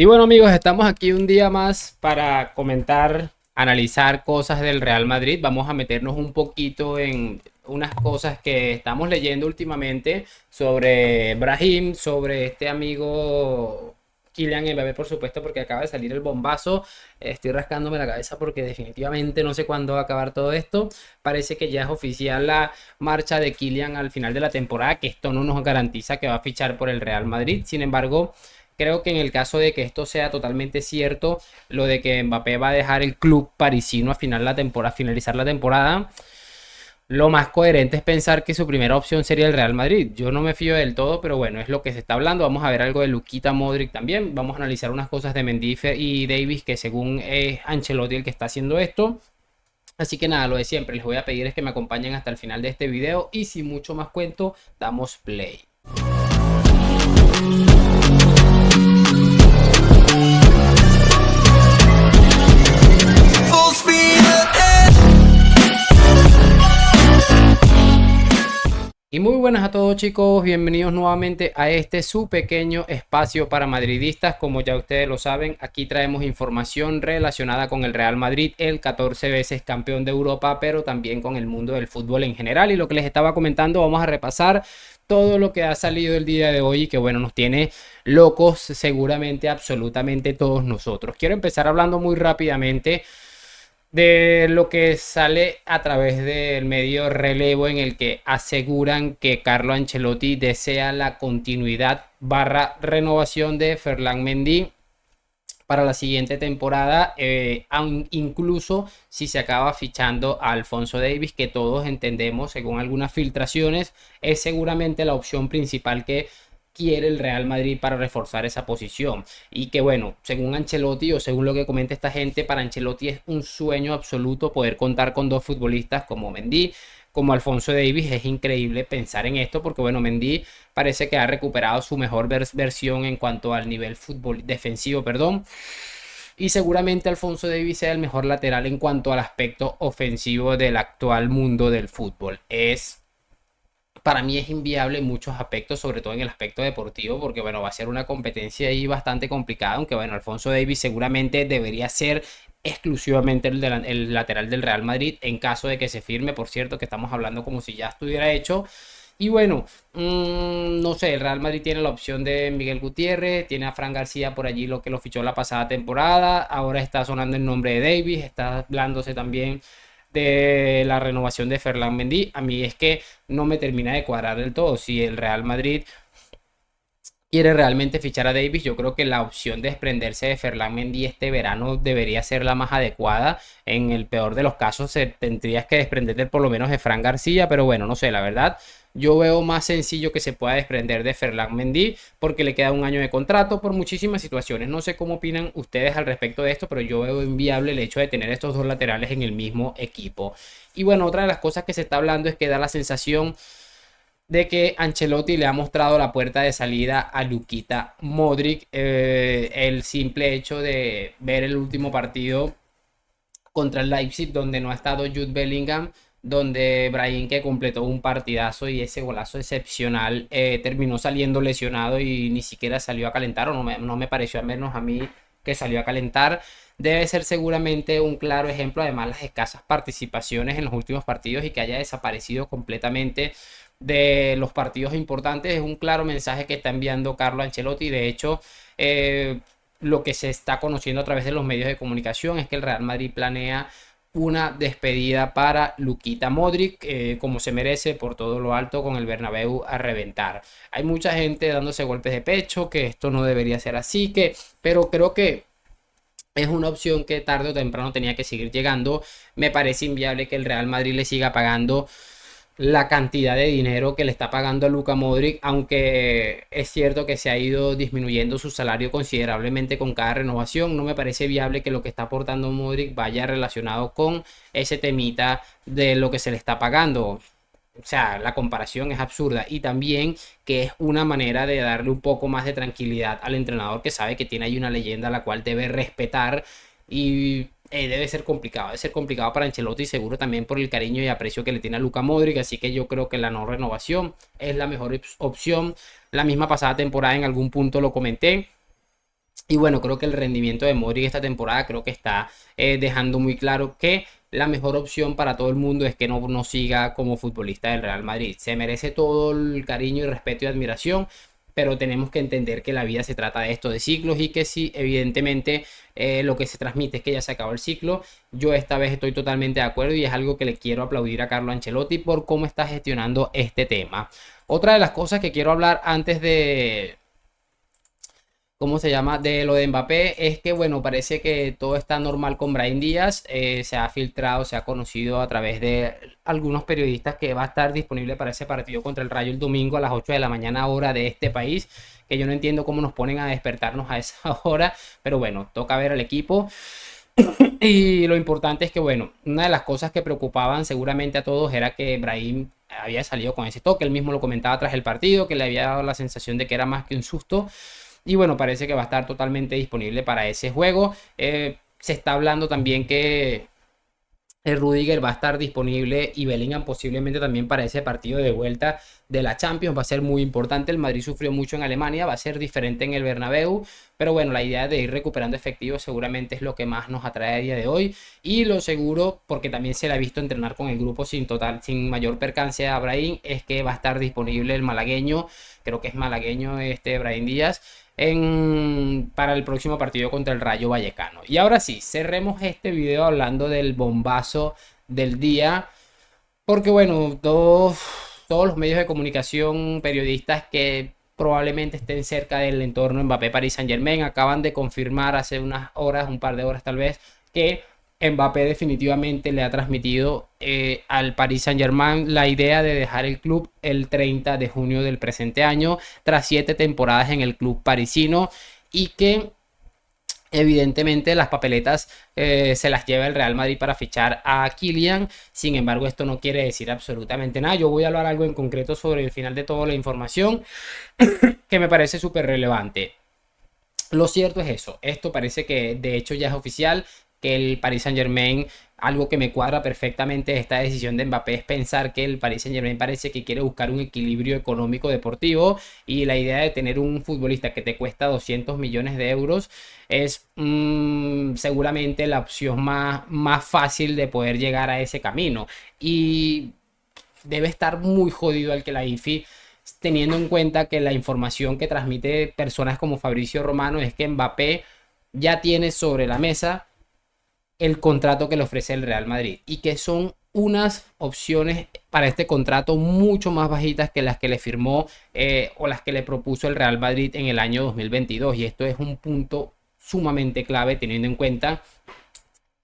Y bueno amigos, estamos aquí un día más para comentar, analizar cosas del Real Madrid. Vamos a meternos un poquito en unas cosas que estamos leyendo últimamente sobre Brahim, sobre este amigo Kylian Mbappé, por supuesto, porque acaba de salir el bombazo. Estoy rascándome la cabeza porque definitivamente no sé cuándo va a acabar todo esto. Parece que ya es oficial la marcha de Kylian al final de la temporada, que esto no nos garantiza que va a fichar por el Real Madrid. Sin embargo, creo que en el caso de que esto sea totalmente cierto, lo de que Mbappé va a dejar el club parisino a finalizar la temporada, lo más coherente es pensar que su primera opción sería el Real Madrid. Yo no me fío del todo, pero bueno, es lo que se está hablando. Vamos a ver algo de Luquita Modric también. Vamos a analizar unas cosas de Mendy y Davis, que según es Ancelotti el que está haciendo esto. Así que nada, lo de siempre, les voy a pedir es que me acompañen hasta el final de este video y sin mucho más cuento, damos play. Y muy buenas a todos chicos, bienvenidos nuevamente a este su pequeño espacio para madridistas. Como ya ustedes lo saben, aquí traemos información relacionada con el Real Madrid, el 14 veces campeón de Europa, pero también con el mundo del fútbol en general. Y lo que les estaba comentando, vamos a repasar todo lo que ha salido el día de hoy y que bueno, nos tiene locos seguramente absolutamente todos nosotros. Quiero empezar hablando muy rápidamente de lo que sale a través del medio Relevo, en el que aseguran que Carlo Ancelotti desea la continuidad barra renovación de Ferland Mendy para la siguiente temporada, incluso si se acaba fichando a Alphonso Davies, que todos entendemos, según algunas filtraciones, es seguramente la opción principal que quiere el Real Madrid para reforzar esa posición. Y que bueno, según Ancelotti o según lo que comenta esta gente, para Ancelotti es un sueño absoluto poder contar con dos futbolistas como Mendy, como Alphonso Davies. Es increíble pensar en esto porque bueno, Mendy parece que ha recuperado su mejor versión en cuanto al nivel fútbol defensivo, perdón. Y seguramente Alphonso Davies sea el mejor lateral en cuanto al aspecto ofensivo del actual mundo del fútbol. Para mí es inviable en muchos aspectos, sobre todo en el aspecto deportivo, porque bueno, va a ser una competencia ahí bastante complicada, aunque bueno, Alphonso Davies seguramente debería ser exclusivamente el lateral del Real Madrid en caso de que se firme, por cierto, que estamos hablando como si ya estuviera hecho. Y bueno, no sé, el Real Madrid tiene la opción de Miguel Gutiérrez, tiene a Fran García por allí, lo que lo fichó la pasada temporada, ahora está sonando el nombre de Davies, está hablándose también de la renovación de Ferland Mendy. A mí es que no me termina de cuadrar del todo. Si el Real Madrid quiere realmente fichar a Davis, yo creo que la opción de desprenderse de Ferland Mendy este verano debería ser la más adecuada. En el peor de los casos, tendrías que desprenderte por lo menos de Fran García, pero bueno, no sé, la verdad. Yo veo más sencillo que se pueda desprender de Ferland Mendy porque le queda un año de contrato por muchísimas situaciones. No sé cómo opinan ustedes al respecto de esto, pero yo veo inviable el hecho de tener estos dos laterales en el mismo equipo. Y bueno, otra de las cosas que se está hablando es que da la sensación de que Ancelotti le ha mostrado la puerta de salida a Luquita Modric. El simple hecho de ver el último partido contra el Leipzig, donde no ha estado Jude Bellingham, donde Brahim, que completó un partidazo y ese golazo excepcional, terminó saliendo lesionado y ni siquiera salió a calentar, o no me pareció, al menos a mí, que salió a calentar. Debe ser seguramente un claro ejemplo, además las escasas participaciones en los últimos partidos y que haya desaparecido completamente de los partidos importantes. Es un claro mensaje que está enviando Carlo Ancelotti. De hecho, lo que se está conociendo a través de los medios de comunicación es que el Real Madrid planea una despedida para Luquita Modric, como se merece, por todo lo alto, con el Bernabéu a reventar. Hay mucha gente dándose golpes de pecho, que esto no debería ser así, pero creo que es una opción que tarde o temprano tenía que seguir llegando. Me parece inviable que el Real Madrid le siga pagando la cantidad de dinero que le está pagando a Luka Modric, aunque es cierto que se ha ido disminuyendo su salario considerablemente con cada renovación. No me parece viable que lo que está aportando Modric vaya relacionado con ese temita de lo que se le está pagando. O sea, la comparación es absurda, y también que es una manera de darle un poco más de tranquilidad al entrenador, que sabe que tiene ahí una leyenda a la cual debe respetar. Y debe ser complicado para Ancelotti, seguro también por el cariño y aprecio que le tiene a Luka Modric. Así que yo creo que la no renovación es la mejor opción. La misma pasada temporada en algún punto lo comenté. Y bueno, creo que el rendimiento de Modric esta temporada creo que está dejando muy claro que la mejor opción para todo el mundo es que no siga como futbolista del Real Madrid. Se merece todo el cariño y respeto y admiración, pero tenemos que entender que la vida se trata de esto, de ciclos, y que si evidentemente lo que se transmite es que ya se acabó el ciclo. Yo esta vez estoy totalmente de acuerdo y es algo que le quiero aplaudir a Carlo Ancelotti por cómo está gestionando este tema. Otra de las cosas que quiero hablar antes de ¿cómo se llama? De lo de Mbappé es que, bueno, parece que todo está normal con Brahim Díaz. Se ha filtrado, se ha conocido a través de algunos periodistas que va a estar disponible para ese partido contra el Rayo el domingo a las 8 de la mañana, hora de este país. Que yo no entiendo cómo nos ponen a despertarnos a esa hora, pero bueno, toca ver al equipo. Y lo importante es que, bueno, una de las cosas que preocupaban seguramente a todos era que Brahim había salido con ese toque. Él mismo lo comentaba tras el partido, que le había dado la sensación de que era más que un susto. Y bueno, parece que va a estar totalmente disponible para ese juego. Se está hablando también que el Rudiger va a estar disponible y Bellingham posiblemente también para ese partido de vuelta de la Champions. Va a ser muy importante. El Madrid sufrió mucho en Alemania, va a ser diferente en el Bernabéu, pero bueno, la idea de ir recuperando efectivos seguramente es lo que más nos atrae a día de hoy, y lo seguro, porque también se le ha visto entrenar con el grupo sin mayor percance a Brahim, es que va a estar disponible el malagueño, creo que es malagueño Brahim Díaz, para el próximo partido contra el Rayo Vallecano. Y ahora sí, cerremos este video hablando del bombazo del día, porque bueno, todos los medios de comunicación, periodistas que probablemente estén cerca del entorno Mbappé-Paris Saint-Germain acaban de confirmar hace unas horas, un par de horas tal vez, que Mbappé definitivamente le ha transmitido al Paris Saint-Germain la idea de dejar el club el 30 de junio del presente año, tras 7 temporadas en el club parisino, y que evidentemente las papeletas se las lleva el Real Madrid para fichar a Kylian. Sin embargo, esto no quiere decir absolutamente nada. Yo voy a hablar algo en concreto sobre el final de toda la información que me parece súper relevante. Lo cierto es eso, esto parece que de hecho ya es oficial, que el Paris Saint-Germain, algo que me cuadra perfectamente de esta decisión de Mbappé es pensar que el Paris Saint-Germain parece que quiere buscar un equilibrio económico deportivo, y la idea de tener un futbolista que te cuesta 200 millones de euros es seguramente la opción más fácil de poder llegar a ese camino, y debe estar muy jodido al que la IFI, teniendo en cuenta que la información que transmite personas como Fabricio Romano es que Mbappé ya tiene sobre la mesa el contrato que le ofrece el Real Madrid, y que son unas opciones para este contrato mucho más bajitas que las que le firmó o las que le propuso el Real Madrid en el año 2022, y esto es un punto sumamente clave teniendo en cuenta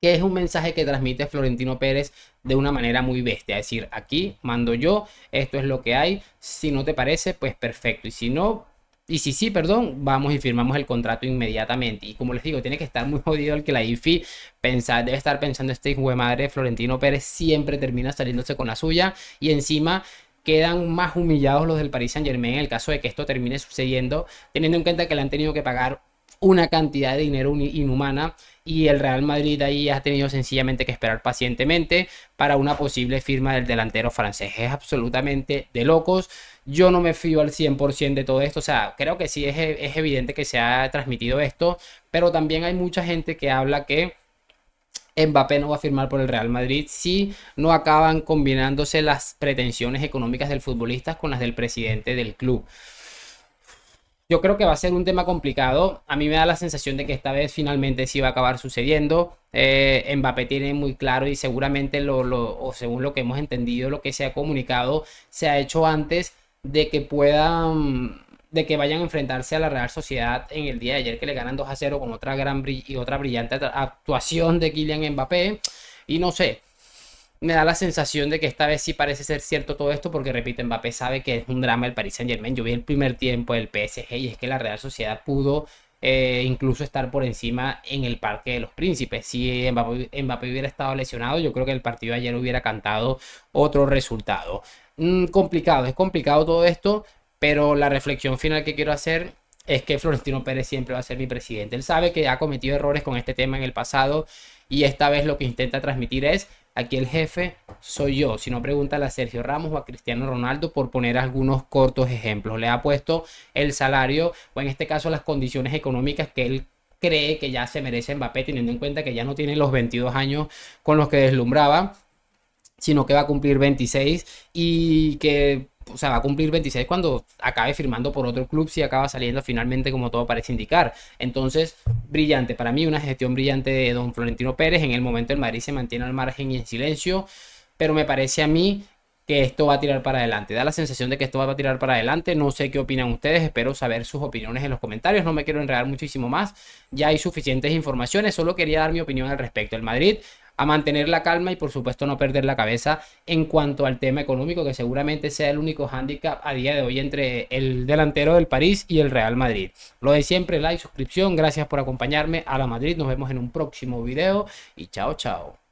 que es un mensaje que transmite Florentino Pérez de una manera muy bestia. Es decir, aquí mando yo, esto es lo que hay, si no te parece, pues perfecto, y si no, y si sí, perdón, vamos y firmamos el contrato inmediatamente. Y como les digo, tiene que estar muy jodido el que la IFI debe estar pensando, este hijo de madre Florentino Pérez siempre termina saliéndose con la suya, y encima quedan más humillados los del Paris Saint-Germain en el caso de que esto termine sucediendo, teniendo en cuenta que le han tenido que pagar una cantidad de dinero inhumana, y el Real Madrid ahí ha tenido sencillamente que esperar pacientemente para una posible firma del delantero francés. Es absolutamente de locos. Yo no me fío al 100% de todo esto. O sea, creo que sí es evidente que se ha transmitido esto, pero también hay mucha gente que habla que Mbappé no va a firmar por el Real Madrid si no acaban combinándose las pretensiones económicas del futbolista con las del presidente del club. Yo creo que va a ser un tema complicado. A mí me da la sensación de que esta vez finalmente sí va a acabar sucediendo. Mbappé tiene muy claro, y seguramente o según lo que hemos entendido, lo que se ha comunicado, se ha hecho antes de que de que vayan a enfrentarse a la Real Sociedad en el día de ayer, que le ganan 2-0 con otra brillante actuación de Kylian Mbappé. Y no sé, me da la sensación de que esta vez sí parece ser cierto todo esto, porque repito, Mbappé sabe que es un drama el Paris Saint-Germain. Yo vi el primer tiempo del PSG y es que la Real Sociedad pudo incluso estar por encima en el Parque de los Príncipes. Si Mbappé hubiera estado lesionado, yo creo que el partido de ayer hubiera cantado otro resultado. Es complicado todo esto, pero la reflexión final que quiero hacer es que Florentino Pérez siempre va a ser mi presidente. Él sabe que ha cometido errores con este tema en el pasado, y esta vez lo que intenta transmitir es Aquí el jefe soy yo. Si no, pregúntale a Sergio Ramos o a Cristiano Ronaldo, por poner algunos cortos ejemplos. Le ha puesto el salario, o en este caso las condiciones económicas que él cree que ya se merece Mbappé, teniendo en cuenta que ya no tiene los 22 años con los que deslumbraba, sino que va a cumplir 26 y que, o sea, va a cumplir 26 cuando acabe firmando por otro club, si acaba saliendo finalmente como todo parece indicar. Entonces, brillante, para mí una gestión brillante de don Florentino Pérez. En el momento el Madrid se mantiene al margen y en silencio, pero me parece a mí que esto va a tirar para adelante. Da la sensación de que esto va a tirar para adelante. No sé qué opinan ustedes. Espero saber sus opiniones en los comentarios. No me quiero enredar muchísimo más. Ya hay suficientes informaciones. Solo quería dar mi opinión al respecto. El Madrid a mantener la calma y por supuesto no perder la cabeza en cuanto al tema económico, que seguramente sea el único hándicap a día de hoy entre el delantero del París y el Real Madrid. Lo de siempre, like, suscripción. Gracias por acompañarme a la Madrid. Nos vemos en un próximo video y chao, chao.